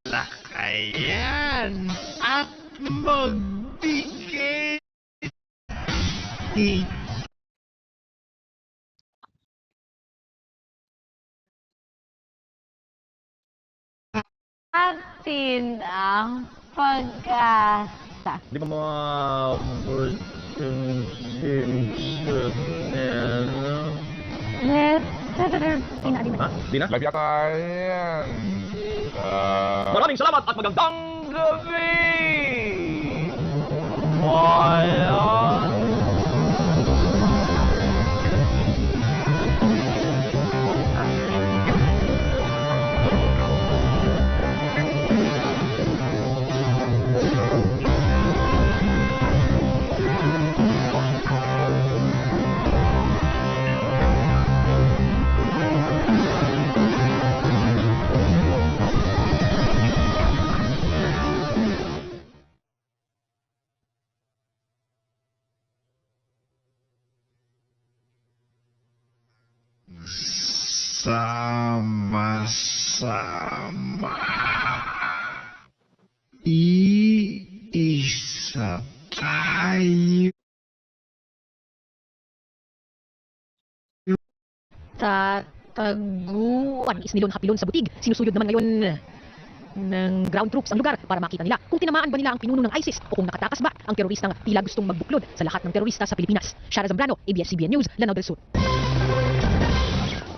lakayan at magbigay atin ang pag-asa. Di ba maabot yung simsyon niya? Letter P na, Ha? Di na? Live yata yan. Maraming salamat at magandang gabi! Wala. Sama-sama. Iisa tayo. Tataguan is nilon hapilon sa butig. Sinusuyod naman ngayon ng ground troops ang lugar para makita nila kung tinamaan ba nila ang pinuno ng ISIS o kung nakatakas ba ang teroristang tila gustong magbuklod sa lahat ng terorista sa Pilipinas. Shara Zambrano, ABS-CBN News, Lanao del Sur.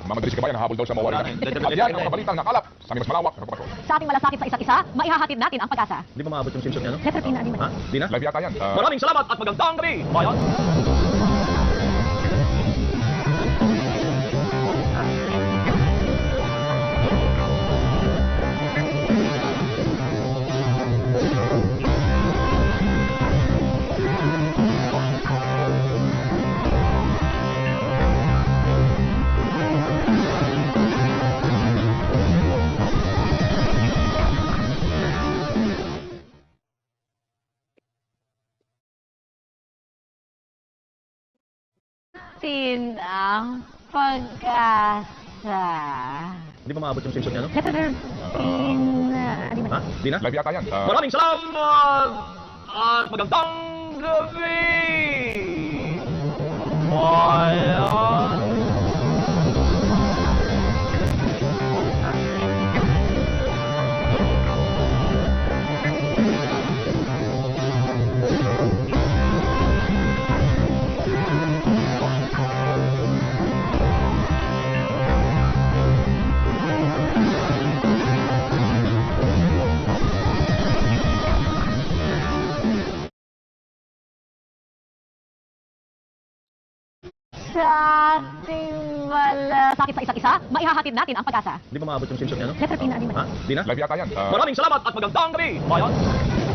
Mamadali si kabayan, habol daw sa mawari. At yan ang mga balitang nakalap sa mas malawak na impormasyon. Sa ating malasakit sa isa't isa, maihahatid natin ang pag-asa. Di ba maabot yung simsyon niya, no? Letter P na, Ha? Di na? Live yata yan. Maraming salamat at magandang gabi! Bayan! Atin ang pag-asa. Di ba maabot yung simsyon niya, no? Letter P na, Ha? Di na? Live yata yan. Maraming salamat at magandang gabi! Wala. Sa ating malasakit sa isa't isa, maihahatid natin ang pag-asa. Di ba maabot yung simsyon niya, no? Letter P na, Ha? Di na? Live yata yan. Maraming salamat at magandang gabi! Bayan!